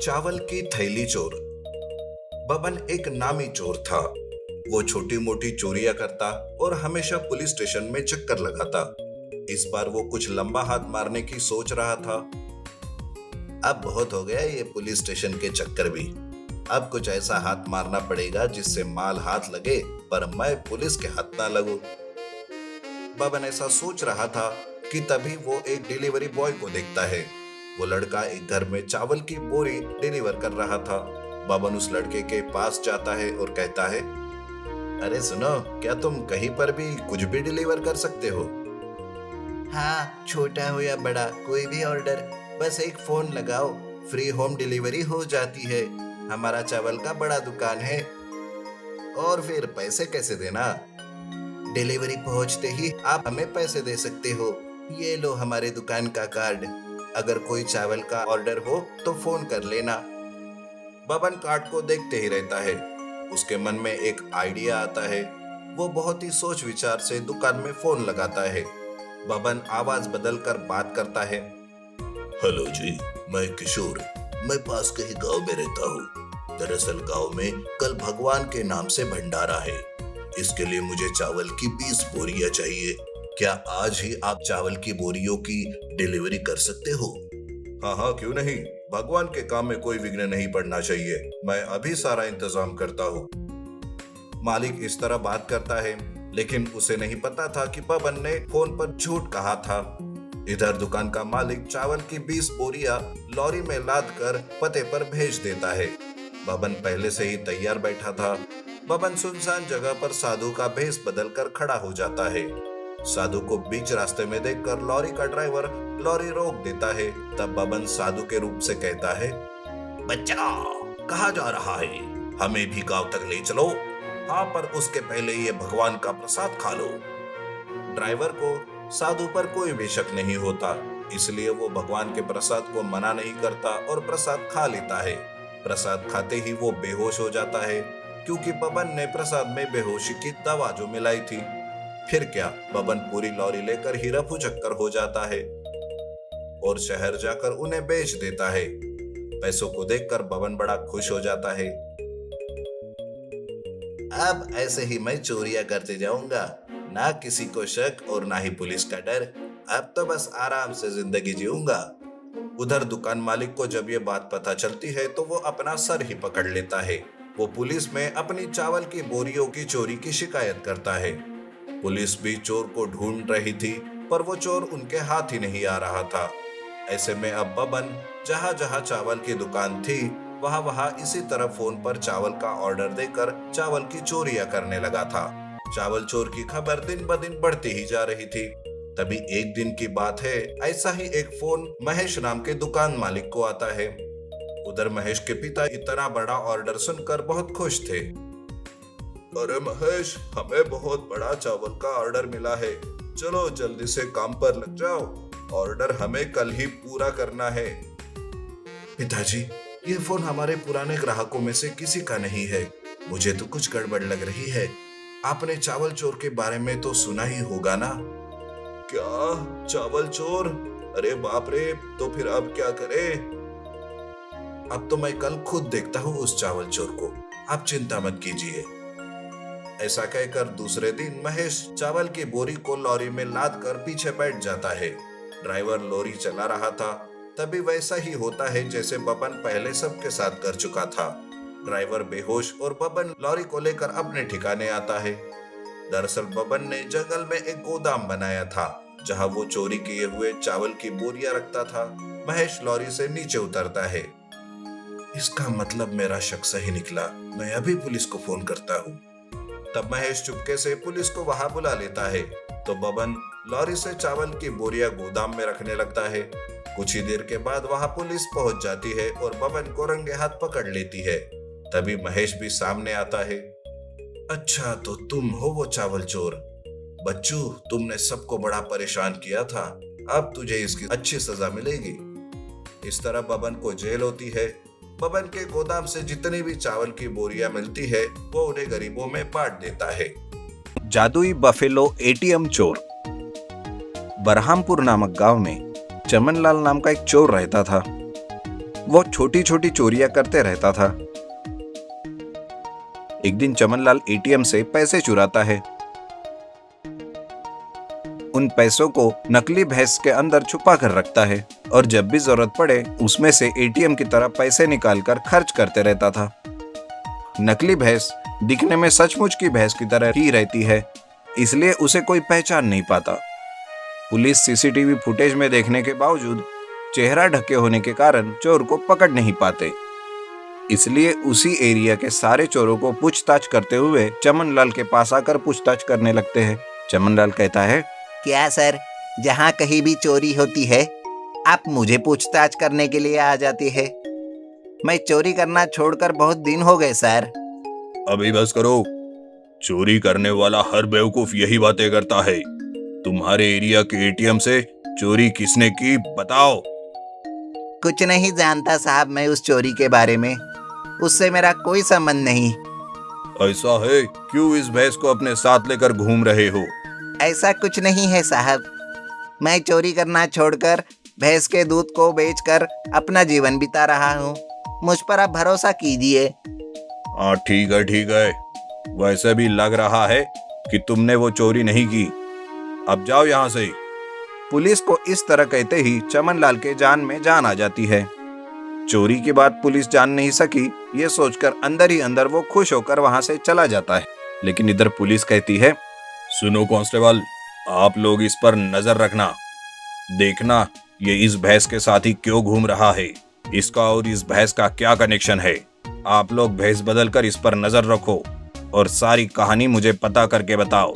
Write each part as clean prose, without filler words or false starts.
चावल की थैली चोर। बबन एक नामी चोर था। वो छोटी मोटी चोरियां करता और हमेशा पुलिस स्टेशन में चक्कर लगाता। इस बार वो कुछ लंबा हाथ मारने की सोच रहा था। अब बहुत हो गया ये पुलिस स्टेशन के चक्कर भी। अब कुछ ऐसा हाथ मारना पड़ेगा जिससे माल हाथ लगे पर मैं पुलिस के हाथ ना लगूं। बबन ऐसा सोच रहा था कि तभी वो एक डिलीवरी बॉय को देखता है। वो लड़का एक घर में चावल की बोरी डिलीवर कर रहा था। बबन उस लड़के के पास जाता है और कहता है, अरे सुनो, क्या तुम कहीं पर भी कुछ भी डिलीवर कर सकते हो? हाँ, छोटा हो या बड़ा कोई भी ऑर्डर, बस एक फोन लगाओ, फ्री होम डिलीवरी हो जाती है। हमारा चावल का बड़ा दुकान है। और फिर पैसे कैसे देना? डिलीवरी पहुंचते ही आप हमें पैसे दे सकते हो। ये लो हमारे दुकान का कार्ड। अगर कोई चावल का ऑर्डर हो तो फोन कर लेना। बबन कार्ड को देखते ही रहता है। उसके मन में एक आइडिया आता है। वो बहुत ही सोच विचार से दुकान में फोन लगाता है। बबन आवाज बदल कर बात करता है। हेलो जी, मैं किशोर। मैं पास के ही गांव में रहता हूँ। दरअसल गांव में कल भगवान के नाम से भंडारा है। इसके लिए मुझे चावल की 20 बोरियां चाहिए। क्या आज ही आप चावल की बोरियों की डिलीवरी कर सकते हो? हाँ हाँ, क्यों नहीं। भगवान के काम में कोई विघ्न नहीं पड़ना चाहिए। मैं अभी सारा इंतजाम करता हूँ। मालिक इस तरह बात करता है, लेकिन उसे नहीं पता था कि बबन ने फोन पर झूठ कहा था। इधर दुकान का मालिक चावल की 20 बोरियां लॉरी में लाद कर पते पर भेज देता है। बबन पहले से ही तैयार बैठा था। बबन सुनसान जगह पर साधु का भेष बदल कर खड़ा हो जाता है। साधु को बीच रास्ते में देखकर लॉरी का ड्राइवर लॉरी रोक देता है। तब बबन साधु के रूप से कहता है, बच्चा कहाँ जा रहा है? हमें भी गांव तक ले चलो। हाँ, पर उसके पहले ये भगवान का प्रसाद खा लो। ड्राइवर को साधु पर कोई भी शक नहीं होता, इसलिए वो भगवान के प्रसाद को मना नहीं करता और प्रसाद खा लेता है। प्रसाद खाते ही वो बेहोश हो जाता है, क्योंकि बबन ने प्रसाद में बेहोशी की दवा जो मिलाई थी। फिर क्या, बबन पूरी लॉरी लेकर ही रफू चक्कर हो जाता है और शहर जाकर उन्हें बेच देता है। पैसों को देखकर बबन बड़ा खुश हो जाता है। अब ऐसे ही मैं चोरियां करते जाऊंगा, ना किसी को शक और ना ही पुलिस का डर। अब तो बस आराम से जिंदगी जीऊंगा। उधर दुकान मालिक को जब ये बात पता चलती है तो वो अपना सर ही पकड़ लेता है। वो पुलिस में अपनी चावल की बोरियों की चोरी की शिकायत करता है। पुलिस भी चोर को ढूंढ रही थी, पर वो चोर उनके हाथ ही नहीं आ रहा था। ऐसे में अब बबन जहां जहां चावल की दुकान थी वहां वहां इसी तरह फोन पर चावल का ऑर्डर देकर चावल की चोरियां करने लगा था। चावल चोर की खबर दिन ब दिन बढ़ती ही जा रही थी। तभी एक दिन की बात है, ऐसा ही एक फोन महेश नाम के दुकान मालिक को आता है। उधर महेश के पिता इतना बड़ा ऑर्डर सुनकर बहुत खुश थे। अरे महेश, हमें बहुत बड़ा चावल का ऑर्डर मिला है। चलो जल्दी से काम पर लग जाओ। ऑर्डर हमें कल ही पूरा करना है। पिताजी, ये फोन हमारे पुराने ग्राहकों में से किसी का नहीं है। मुझे तो कुछ गड़बड़ लग रही है। आपने चावल चोर के बारे में तो सुना ही होगा ना? क्या चावल चोर? अरे बाप रे, तो फिर अब क्या करें? अब तो मैं कल खुद देखता हूँ उस चावल चोर को। आप चिंता मत कीजिए। ऐसा कहकर दूसरे दिन महेश चावल की बोरी को लॉरी में लाद कर पीछे बैठ जाता है। ड्राइवर लॉरी चला रहा था। तभी वैसा ही होता है जैसे बबन पहले सबके साथ कर चुका था। ड्राइवर बेहोश और बबन लॉरी को लेकर अपने ठिकाने आता है। दरअसल बबन ने जंगल में एक गोदाम बनाया था, जहां वो चोरी किए हुए चावल की बोरियां रखता था। महेश लॉरी से नीचे उतरता है। इसका मतलब मेरा शक सही निकला। मैं अभी पुलिस को फोन करता हूँ। तब महेश चुपके से पुलिस को वहां बुला लेता है। तो बबन लॉरी से चावल की बोरियां गोदाम में रखने लगता है। कुछ ही देर के बाद वहां पुलिस पहुंच जाती है और बबन को रंगे हाथ पकड़ लेती है। तभी महेश भी सामने आता है। अच्छा, तो तुम हो वो चावल चोर। बच्चू, तुमने सबको बड़ा परेशान किया था। अब तुझे इसकी अच्छी सजा मिलेगी। इस तरह बबन को जेल होती है। बबन के गोदाम से जितनी भी चावल की बोरियां मिलती है वो उन्हें गरीबों में बांट देता है। जादुई बफेलो एटीएम चोर। बरहामपुर नामक गांव में चमनलाल नाम का एक चोर रहता था। वो छोटी छोटी चोरियां करते रहता था। एक दिन चमनलाल एटीएम से पैसे चुराता है। उन पैसों को नकली भैंस के अंदर छुपा कर रखता है और जब भी जरूरत पड़े उसमें से एटीएम की तरह पैसे निकालकर खर्च करते रहता था। नकली भैंस दिखने में सचमुच की भैंस की तरह ही रहती है, इसलिए उसे कोई पहचान नहीं पाता। पुलिस सीसीटीवी फुटेज में देखने के बावजूद चेहरा ढके होने के कारण चोर को पकड़ नहीं पाते। इसलिए उसी एरिया के सारे चोरों को पूछताछ करते हुए चमनलाल के पास आकर पूछताछ करने लगते हैं। चमनलाल कहता है, क्या सर, जहाँ कहीं भी चोरी होती है आप मुझे पूछताछ करने के लिए आ जाती है? मैं चोरी करना छोड़कर बहुत दिन हो गए सर। अभी बस करो। चोरी करने वाला हर बेवकूफ यही बातें करता है। तुम्हारे एरिया के एटीएम से चोरी किसने की बताओ। कुछ नहीं जानता साहब मैं उस चोरी के बारे में, उससे मेरा कोई संबंध नहीं। ऐसा है? क्यों इस भैंस को अपने साथ लेकर घूम रहे हो? ऐसा कुछ नहीं है साहब, मैं चोरी करना छोड़कर भैंस के दूध को बेचकर अपना जीवन बिता रहा हूँ। मुझ पर आप भरोसा कीजिए। हाँ ठीक है। वैसे भी लग रहा है कि तुमने वो चोरी नहीं की। अब जाओ यहाँ से। पुलिस को इस तरह कहते ही चमनलाल के जान में जान आ जाती है। चोरी की बात पुलिस जान नहीं सकी, ये सोचकर अंदर ही अंदर वो खुश होकर वहां से चला जाता है। लेकिन इधर पुलिस कहती है, सुनो कांस्टेबल, आप लोग इस पर नजर रखना। देखना ये इस भैंस के साथ ही क्यों घूम रहा है, इसका और इस भैंस का क्या कनेक्शन है। आप लोग भैंस बदल कर इस पर नजर रखो और सारी कहानी मुझे पता करके बताओ।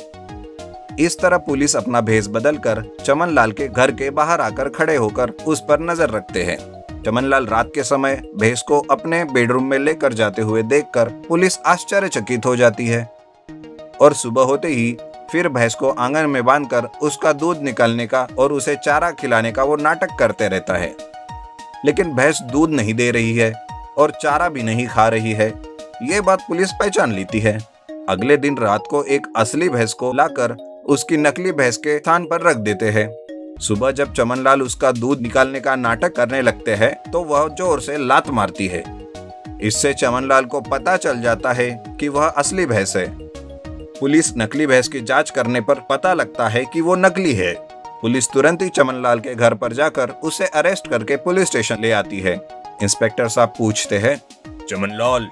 इस तरह पुलिस अपना भेष बदलकर चमनलाल के घर के बाहर आकर खड़े होकर उस पर नजर रखते हैं। चमनलाल रात के समय भैंस को अपने बेडरूम में लेकर जाते हुए देखकर पुलिस आश्चर्यचकित हो जाती है और सुबह होते ही फिर भैंस को आंगन में बांधकर उसका दूध निकालने का और उसे चारा खिलाने का वो नाटक करते रहता है। लेकिन भैंस दूध नहीं दे रही है और चारा भी नहीं खा रही है। ये बात पुलिस पहचान लेती है। अगले दिन रात को एक असली भैंस को लाकर उसकी नकली भैंस के स्थान पर रख देते हैं। सुबह जब चमनलाल उसका दूध निकालने का नाटक करने लगते हैं तो वह जोर से लात मारती है। इससे चमनलाल को पता चल जाता है कि वह असली भैंस है। पुलिस नकली भैंस की जांच करने पर पता लगता है कि वो नकली है। पुलिस तुरंत ही चमनलाल के घर पर जाकर उसे अरेस्ट करके पुलिस स्टेशन ले आती है। इंस्पेक्टर साहब पूछते हैं, चमनलाल,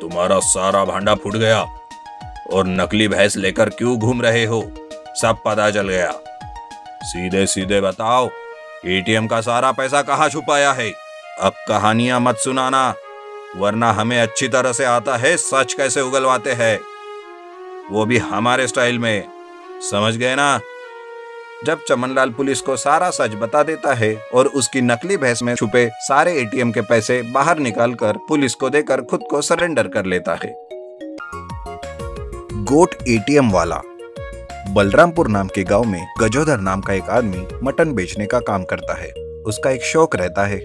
तुम्हारा सारा भांडा फूट गया और नकली भैंस लेकर क्यों घूम रहे हो? सब पता चल गया। सीधे सीधे बताओ, एटीएम का सारा पैसा कहाँ छुपाया है? अब कहानियां मत सुनाना, वरना हमें अच्छी तरह से आता है सच कैसे उगलवाते हैं, वो भी हमारे स्टाइल में। समझ गए ना? जब चमनलाल पुलिस को सारा सच बता देता है और उसकी नकली भैंस में छुपे सारे एटीएम के पैसे बाहर निकालकर पुलिस को देकर खुद को सरेंडर कर लेता है। गोट एटीएम वाला। बलरामपुर नाम के गांव में गजोधर नाम का एक आदमी मटन बेचने का काम करता है। उसका एक शौक रहता है,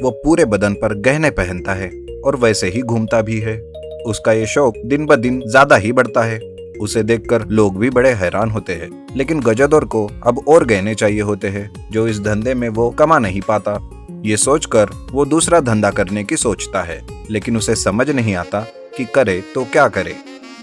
वो पूरे बदन पर गहने पहनता है और वैसे ही घूमता भी है। उसका ये शौक दिन ब दिन ज्यादा ही बढ़ता है। उसे देखकर लोग भी बड़े हैरान होते हैं। लेकिन गजोधर को अब और गहने चाहिए होते हैं जो इस धंधे में वो कमा नहीं पाता। ये सोचकर वो दूसरा धंधा करने की सोचता है, लेकिन उसे समझ नहीं आता कि करे तो क्या करे।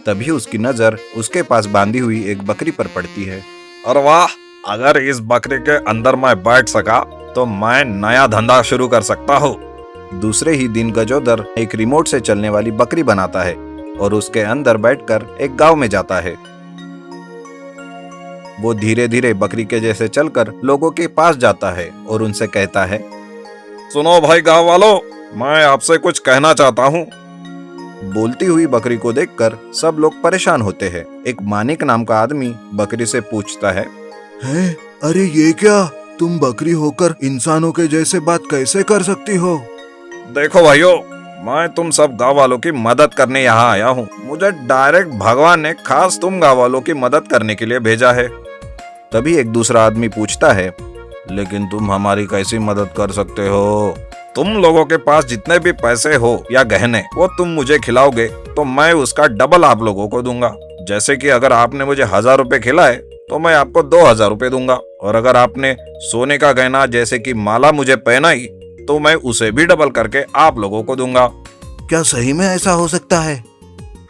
तभी उसकी नजर उसके पास बांधी हुई एक बकरी पर पड़ती है। अरे वाह, अगर इस बकरी के अंदर मैं बैठ सका तो मैं नया धंधा शुरू कर सकता हूँ। दूसरे ही दिन गजोधर एक रिमोट से चलने वाली बकरी बनाता है और उसके अंदर बैठकर एक गांव में जाता है। वो धीरे धीरे बकरी के जैसे चलकर लोगों के पास जाता है और उनसे कहता है, सुनो भाई गांव वालों, मैं आपसे कुछ कहना चाहता हूँ। बोलती हुई बकरी को देखकर सब लोग परेशान होते हैं। एक मानिक नाम का आदमी बकरी से पूछता है, अरे ये क्या, तुम बकरी होकर इंसानों के जैसे बात कैसे कर सकती हो? देखो भाइयों, मैं तुम सब गांव वालों की मदद करने यहाँ आया हूँ। मुझे डायरेक्ट भगवान ने खास तुम गांव वालों की मदद करने के लिए भेजा है। तभी एक दूसरा आदमी पूछता है, लेकिन तुम हमारी कैसी मदद कर सकते हो? तुम लोगों के पास जितने भी पैसे हो या गहने वो तुम मुझे खिलाओगे तो मैं उसका डबल आप लोगों को दूंगा। जैसे कि अगर आपने मुझे 1000 रुपए खिलाए तो मैं आपको 2000 रुपए दूंगा, और अगर आपने सोने का गहना जैसे कि माला मुझे पहनाई तो मैं उसे भी डबल करके आप लोगों को दूंगा। क्या सही में ऐसा हो सकता है?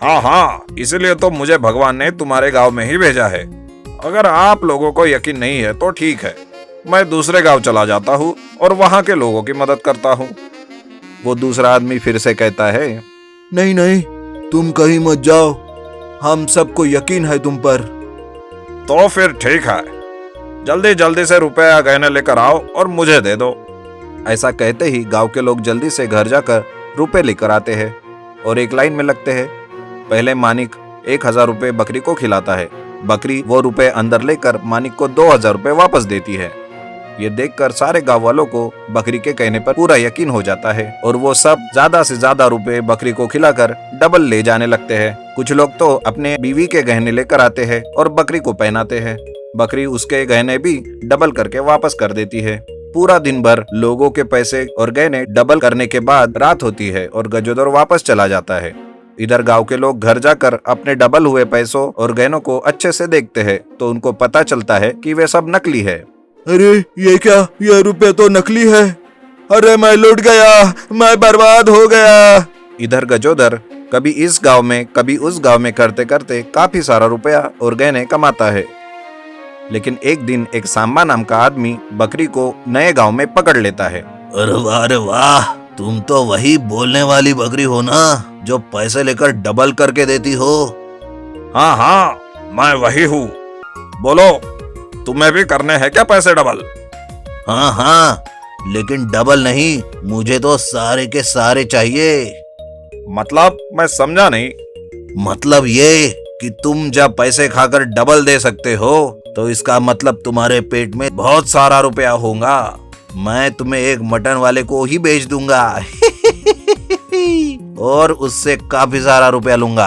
हाँ हाँ, इसलिए तो मुझे भगवान ने तुम्हारे गांव में ही भेजा है। अगर आप लोगों को यकीन नहीं है तो ठीक है, मैं दूसरे गांव चला जाता हूँ और वहां के लोगों की मदद करता हूँ। वो दूसरा आदमी फिर से कहता है, नहीं नहीं, तुम कहीं मत जाओ, हम सबको यकीन है तुम पर। तो फिर ठीक है, जल्दी जल्दी से रुपया गहने लेकर आओ और मुझे दे दो। ऐसा कहते ही गांव के लोग जल्दी से घर जाकर रुपए लेकर आते हैं और एक लाइन में लगते हैं। पहले मानिक 1000 रुपए बकरी को खिलाता है। बकरी वो रुपए अंदर लेकर मानिक को 2000 रुपए वापस देती है। ये देखकर सारे गांव वालों को बकरी के कहने पर पूरा यकीन हो जाता है और वो सब ज्यादा से ज्यादा रुपए बकरी को खिलाकर डबल ले जाने लगते हैं। कुछ लोग तो अपने बीवी के गहने लेकर आते हैं और बकरी को पहनाते हैं। बकरी उसके गहने भी डबल करके वापस कर देती है। पूरा दिन भर लोगों के पैसे और गहने डबल करने के बाद रात होती है और गजोदर वापस चला जाता है। इधर गांव के लोग घर जाकर अपने डबल हुए पैसों और गहनों को अच्छे से देखते हैं तो उनको पता चलता है कि वे सब नकली है। अरे ये क्या, ये रुपए तो नकली है। अरे मैं लुट गया, मैं बर्बाद हो गया। इधर गजोदर कभी इस गांव में कभी उस गांव में करते करते काफी सारा रुपया और गहने कमाता है। लेकिन एक दिन एक सांबा नाम का आदमी बकरी को नए गांव में पकड़ लेता है। अरे वाह, तुम तो वही बोलने वाली बकरी हो ना, जो पैसे लेकर डबल करके देती हो। हाँ हाँ, मैं वही हूँ। बोलो, तुम्हें भी करने हैं क्या पैसे डबल? हाँ हाँ, लेकिन डबल नहीं, मुझे तो सारे के सारे चाहिए। मतलब मैं समझा नहीं। मतलब ये कि तुम जब पैसे खाकर डबल दे सकते हो तो इसका मतलब तुम्हारे पेट में बहुत सारा रुपया होगा। मैं तुम्हें एक मटन वाले को ही बेच दूंगा और उससे काफी सारा रुपया लूंगा।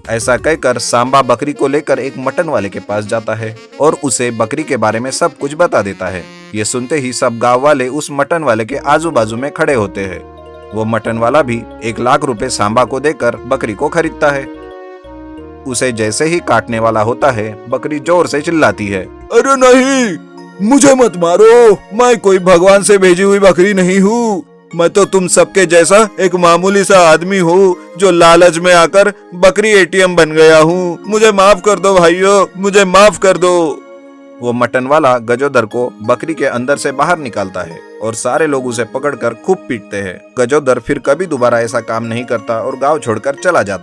ऐसा कहकर सांबा बकरी को लेकर एक मटन वाले के पास जाता है और उसे बकरी के बारे में सब कुछ बता देता है। ये सुनते ही सब गांव वाले उस मटन वाले के आजू बाजू में खड़े होते हैं। वो मटन वाला भी 1 लाख रुपए सांबा को देकर बकरी को खरीदता है। उसे जैसे ही काटने वाला होता है, बकरी जोर से चिल्लाती है, अरे नहीं, मुझे मत मारो, मैं कोई भगवान से भेजी हुई बकरी नहीं हूँ। मैं तो तुम सबके जैसा एक मामूली सा आदमी हूँ जो लालच में आकर बकरी एटीएम बन गया हूँ। मुझे माफ कर दो भाइयों, मुझे माफ कर दो। वो मटन वाला गजोदर को बकरी के अंदर से बाहर निकालता है और सारे लोग उसे पकड़कर खूब पीटते हैं। गजोदर फिर कभी दोबारा ऐसा काम नहीं करता और गांव छोड़कर चला जाता है।